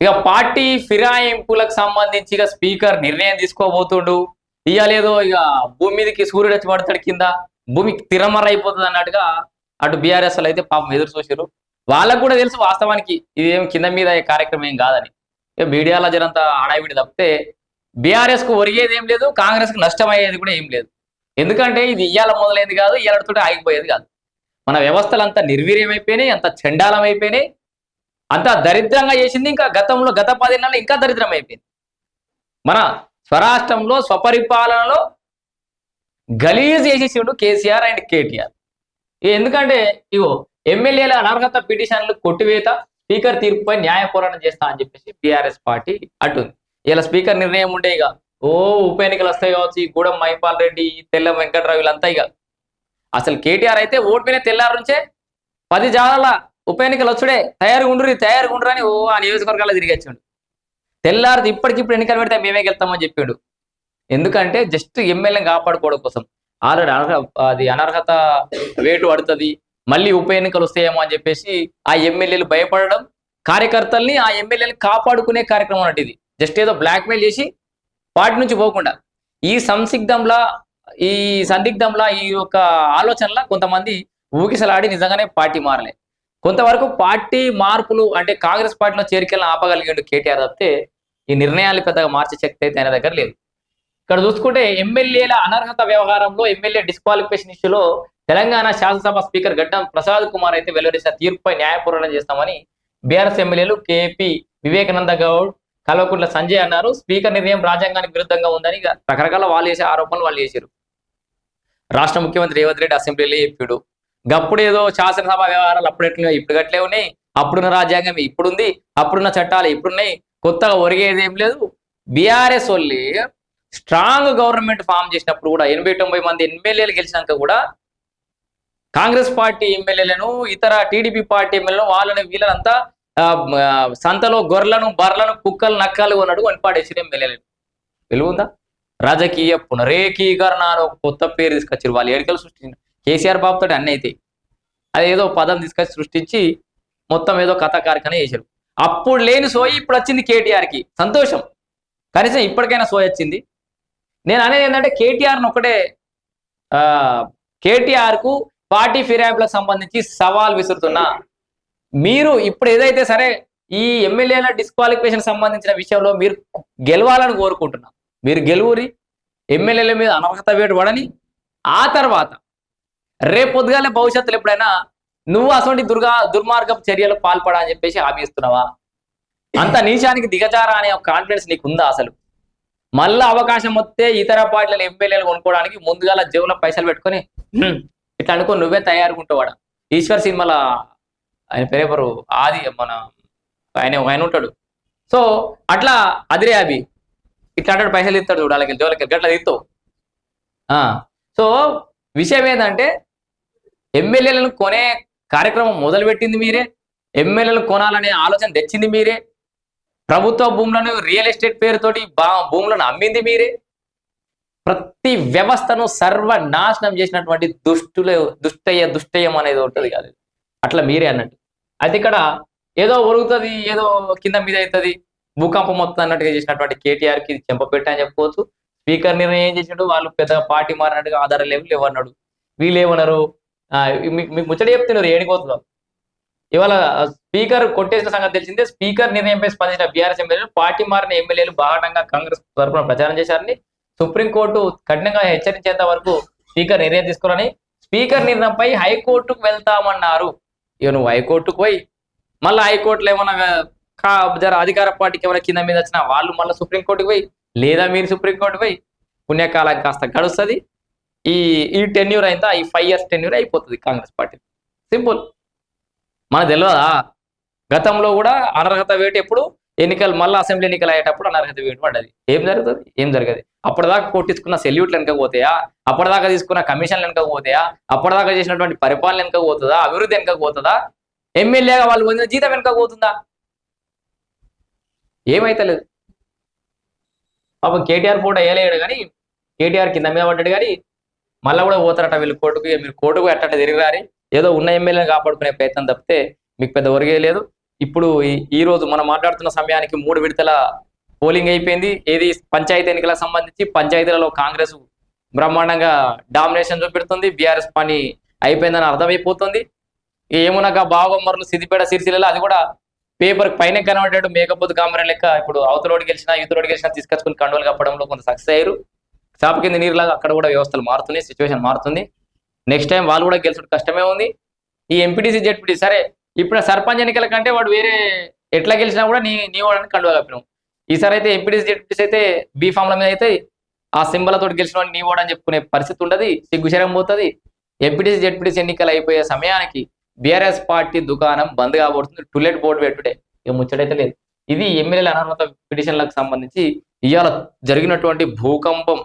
ఇక పార్టీ ఫిరాయింపులకు సంబంధించి ఇక స్పీకర్ నిర్ణయం తీసుకోబోతుండు. ఇయ్యలేదో ఇక భూమి మీదకి సూర్యుడు వచ్చి పడతాడు కింద, భూమి తిరమర అయిపోతుంది అన్నట్టుగా అటు బీఆర్ఎస్ అయితే పాపం ఎదురు చూసారు. వాళ్ళకు కూడా తెలుసు వాస్తవానికి ఇది ఏం కింద మీద అయ్యే కార్యక్రమం ఏం కాదని. ఇక మీడియాలో జనంతా ఆడావిడి తప్పితే బీఆర్ఎస్ కు ఒరిగేది ఏం లేదు, కాంగ్రెస్ కు నష్టం అయ్యేది కూడా ఏం లేదు. ఎందుకంటే ఇది ఇయ్యాల మొదలైంది కాదు, ఇయ్యాలతో ఆగిపోయేది కాదు. మన వ్యవస్థలు అంతా నిర్వీర్యమైపోయినాయి, అంత చండాలం అయిపోయినాయి, అంతా దరిద్రంగా చేసింది. ఇంకా గత 10 నెలలు ఇంకా దరిద్రం అయిపోయింది. మన స్వరాష్ట్రంలో స్వపరిపాలనలో గలీజ్ చేసేసిండు కేసీఆర్ అండ్ కేటీఆర్. ఎందుకంటే ఇగో ఎమ్మెల్యేల అనర్హత పిటిషన్లు కొట్టివేత, స్పీకర్ తీర్పుపై న్యాయ పోరాటం చేస్తా అని చెప్పేసి బీఆర్ఎస్ పార్టీ అటుంది. ఇలా స్పీకర్ నిర్ణయం ఉండే ఇక ఉప ఎన్నికలు వస్తాయి కావచ్చు, ఈ గూడెం మైపాల్ రెడ్డి, తెల్ల వెంకట్రావు వీళ్ళంతా ఇక అసలు కేటీఆర్ అయితే ఓటు మీద తెల్లారు నుంచే 10 జాగాల ఉప ఎన్నికలు వచ్చుడే తయారు గుండ్రు అని ఆ నియోజకవర్గాల్లో తిరిగి వచ్చిండు. తెల్లారిది ఇప్పటికిప్పుడు ఎన్నికలు పెడితే మేమే గెలుస్తామని చెప్పాడు. ఎందుకంటే జస్ట్ ఎమ్మెల్యేని కాపాడుకోవడం కోసం. ఆల్రెడీ అది అనర్హత వేటు పడుతుంది, మళ్ళీ ఉప ఎన్నికలు వస్తాయేమో అని చెప్పేసి ఆ ఎమ్మెల్యేలు భయపడడం, కార్యకర్తల్ని ఆ ఎమ్మెల్యేలు కాపాడుకునే కార్యక్రమం అన్నట్టు ఇది. జస్ట్ ఏదో బ్లాక్మెయిల్ చేసి పార్టీ నుంచి పోకుండా ఈ సందిగ్ధంలా ఈ యొక్క ఆలోచనలా కొంతమంది ఊగిసలాడి నిజంగానే పార్టీ మారలే. కొంతవరకు పార్టీ మార్పులు అంటే కాంగ్రెస్ పార్టీలో చేరికలను ఆపగలిగాడు కేటీఆర్ తప్పితే ఈ నిర్ణయాలు పెద్దగా మార్చే శక్తి అయితే ఆయన దగ్గర లేదు. ఇక్కడ చూసుకుంటే ఎమ్మెల్యేల అనర్హత వ్యవహారంలో ఎమ్మెల్యే డిస్క్వాలిఫికేషన్ ఇష్యూలో తెలంగాణ శాసనసభ స్పీకర్ గడ్డం ప్రసాద్ కుమార్ అయితే వెల్లడించిన తీర్పుపై న్యాయ పోరాటం చేస్తామని బీఆర్ఎస్ ఎమ్మెల్యేలు కేపీ వివేకానంద గౌడ్, కల్వకుంట్ల సంజయ్ అన్నారు. స్పీకర్ నిర్ణయం రాజ్యాంగానికి విరుద్ధంగా ఉందని రకరకాల వాళ్ళు చేసే ఆరోపణలు వాళ్ళు చేశారు. రాష్ట్ర ముఖ్యమంత్రి రేవంత్ రెడ్డి అసెంబ్లీలో చెప్పాడు, గప్పుడు ఏదో శాసనసభ వ్యవహారాలు అప్పుడెట్లే ఇప్పుడు గట్లే ఉన్నాయి, అప్పుడున్న రాజ్యాంగం ఇప్పుడుంది, అప్పుడున్న చట్టాలు ఇప్పుడున్నాయి, కొత్తగా ఒరిగేది ఏం లేదు. బీఆర్ఎస్ వాళ్ళే స్ట్రాంగ్ గవర్నమెంట్ ఫామ్ చేసినప్పుడు కూడా 80-90 మంది ఎమ్మెల్యేలు గెలిచినాక కూడా కాంగ్రెస్ పార్టీ ఎమ్మెల్యేలను, ఇతర టీడీపీ పార్టీ ఎమ్మెల్యేలను వీళ్ళనంతా సంతలో గొర్రెలను, బర్రెలను, కుక్కలు, నక్కలు కొన్నాడు అని పాడేసిన ఎమ్మెల్యేలు. వెలుగుందా? రాజకీయ పునరేకీకరణ అని ఒక కొత్త పేరు తీసుకొచ్చారు. వాళ్ళు ఏడికలు సృష్టించారు. కేసీఆర్ బాబుతో అన్నీ అయితే అదేదో పదం తీసుకొచ్చి సృష్టించి మొత్తం ఏదో కథ కార్యక్రమం చేశారు. అప్పుడు లేని సోయి ఇప్పుడు వచ్చింది కేటీఆర్కి. సంతోషం, కనీసం ఇప్పటికైనా సోయి వచ్చింది. నేను అనేది ఏంటంటే కేటీఆర్కు పార్టీ ఫిరాయింపులకు సంబంధించి సవాల్ విసురుతున్నా. మీరు ఇప్పుడు ఏదైతే సరే ఈ ఎమ్మెల్యేల డిస్క్వాలిఫికేషన్ సంబంధించిన విషయంలో మీరు గెలవాలని కోరుకుంటున్నా. మీరు గెలువురి, ఎమ్మెల్యేల మీద అనర్హత వేటు పడని, ఆ తర్వాత రేపు పొద్దుగాలే భవిష్యత్తులో ఎప్పుడైనా నువ్వు అటువంటి దుర్మార్గపు చర్యలు పాల్పడా అని చెప్పేసి హామీ ఇస్తున్నావా? అంత నీచానికి దిగజారా అనే ఒక కాన్ఫిడెన్స్ నీకు ఉందా? అసలు మళ్ళా అవకాశం వస్తే ఇతర పార్టీల ఎమ్మెల్యేలు కొనుక్కోవడానికి ముందుగా జేబులో పైసలు పెట్టుకొని ఇట్లా అనుకో నువ్వే తయారుకుంటావాడ. ఈశ్వర్ సినిమాల ఆయన పేరెవరు, ఆది మన ఆయన ఉంటాడు. సో అట్లా అదిరే అవి ఇట్లా అంటాడు, పైసలు ఇస్తాడు చూడు, వాళ్ళకి జోలకి గట్లా తీస్తావు. సో విషయం ఏంటంటే ఎమ్మెల్యేలను కొనే కార్యక్రమం మొదలుపెట్టింది మీరే, ఎమ్మెల్యేలు కొనాలనే ఆలోచన తెచ్చింది మీరే, ప్రభుత్వ భూములను రియల్ ఎస్టేట్ పేరుతోటి భూములను అమ్మింది ప్రతి వ్యవస్థను సర్వనాశనం చేసినటువంటి దుష్టయం అనేది ఉంటుంది కాదు, అట్లా మీరే అన్నట్టు. అయితే ఇక్కడ ఏదో ఒరుగుతుంది, ఏదో కింద మీద అవుతుంది, భూకంపం మొత్తం అన్నట్టుగా చేసినటువంటి కేటీఆర్కి చెంపపెట్ట అని చెప్పుకోవచ్చు. స్పీకర్ నిర్ణయం ఏం చేసినట్టు వాళ్ళు పెద్ద పార్టీ మారినట్టుగా ఆధారం లేవన్నాడు. వీళ్ళు ఏమన్నారు, మీకు ముచ్చట చెప్తున్నారు ఏడిపోతున్నారు. ఇవాళ స్పీకర్ కొట్టేసిన సంగతి తెలిసిందే. స్పీకర్ నిర్ణయంపై స్పందించిన బీఆర్ఎస్ ఎమ్మెల్యేలు పార్టీ మారిన ఎమ్మెల్యేలు బాహాటంగా కాంగ్రెస్ తరఫున ప్రచారం చేశారని సుప్రీంకోర్టు కఠినంగా హెచ్చరించేంత వరకు స్పీకర్ నిర్ణయం తీసుకోవాలని, స్పీకర్ నిర్ణయంపై హైకోర్టుకు వెళ్తామన్నారు. ఇక నువ్వు హైకోర్టుకు పోయి మళ్ళీ హైకోర్టులో ఏమన్నా అధికార పార్టీకి ఏమైనా కింద మీద వచ్చినా వాళ్ళు మళ్ళీ సుప్రీంకోర్టుకు పోయి, లేదా మీరు సుప్రీంకోర్టు పోయి పుణ్యకాలం కాస్త గడుస్తుంది. ఈ టెన్యూర్ అయితే ఈ 5 years టెన్యూర్ అయిపోతుంది కాంగ్రెస్ పార్టీ. సింపుల్. మనకు తెలియదా? గతంలో కూడా అనర్హత వేటు ఎప్పుడు ఎన్నికలు మళ్ళీ అసెంబ్లీ ఎన్నికలు అయ్యేటప్పుడు అనర్హత వేటు పడ్డది. ఏం జరుగుతుంది? ఏం జరగదు. అప్పటిదాకా కొట్టించుకున్న సెల్యూట్లు వెనక పోతాయా? అప్పటిదాకా తీసుకున్న కమిషన్లు వెనక పోతాయా? అప్పటిదాకా చేసినటువంటి పరిపాలన వెనక పోతుందా? అభివృద్ధి వెనక పోతుందా? ఎమ్మెల్యేగా వాళ్ళు పొందిన జీతం వెనక పోతుందా? ఏమైతలేదు. పాపం కేటీఆర్ ఫోటో వేయలేడు కానీ, కేటీఆర్ కింద మీద పడ్డాడు కానీ మళ్ళీ కూడా పోతారట వీళ్ళు కోర్టుకు. మీరు కోర్టుకు ఎట్ట తిరిగిరారి, ఏదో ఉన్న ఎమ్మెల్యేని కాపాడుకునే ప్రయత్నం తప్పితే మీకు పెద్ద ఒరిగే లేదు. ఇప్పుడు ఈ రోజు మనం మాట్లాడుతున్న సమయానికి 3 విడతల పోలింగ్ అయిపోయింది. ఏది పంచాయతీ ఎన్నికలకు సంబంధించి పంచాయతీలలో కాంగ్రెస్ బ్రహ్మాండంగా డామినేషన్ చూపెడుతుంది. బీఆర్ఎస్ పని అయిపోయిందని అర్థమైపోతుంది. ఏమునగా బావగొమ్మర్లు సిద్దిపేట సిరిసిల్లలో అది కూడా పేపర్ పైన కనబడేట్టు మేకపోతు కామరం లెక్క ఇప్పుడు అవతలోడి గెలిచినా యువతలోడి గెలిచినా తీసుకొచ్చుకుని కండువలు కప్పడంలో కొంత సక్సెస్ అయ్యారు. చాప కింద నీరులాగా అక్కడ కూడా వ్యవస్థలు మారుతున్నాయి, సిచ్యువేషన్ మారుతుంది. నెక్స్ట్ టైం వాళ్ళు కూడా గెలుచుడు కష్టమే ఉంది. ఈ ఎంపీటీసీ జెడ్పీటీ సరే ఇప్పుడు సర్పంచ్ ఎన్నికల కంటే వాడు వేరే ఎట్లా గెలిచినా కూడా నీ వాడని కండువా కప్పినాం. ఈసారి అయితే ఎంపీటీసీ జెడ్పీటీసీ అయితే బీ ఫామ్ల మీద అయితే ఆ సింబలతో గెలిచిన వాడిని నీ వాడని చెప్పుకునే పరిస్థితి ఉండదు, సిగ్గుశరం పోతుంది. ఎంపీటీసీ జెడ్పీటీసీ ఎన్నికలు అయిపోయే సమయానికి బీఆర్ఎస్ పార్టీ దుకాణం బంద్ కాబడుతుంది. టులెట్ బోర్డు పెట్టుడే ఇక ముచ్చటైతే లేదు. ఇది ఎమ్మెల్యేల అనర్హత పిటిషన్లకు సంబంధించి ఇవాళ జరిగినటువంటి భూకంపం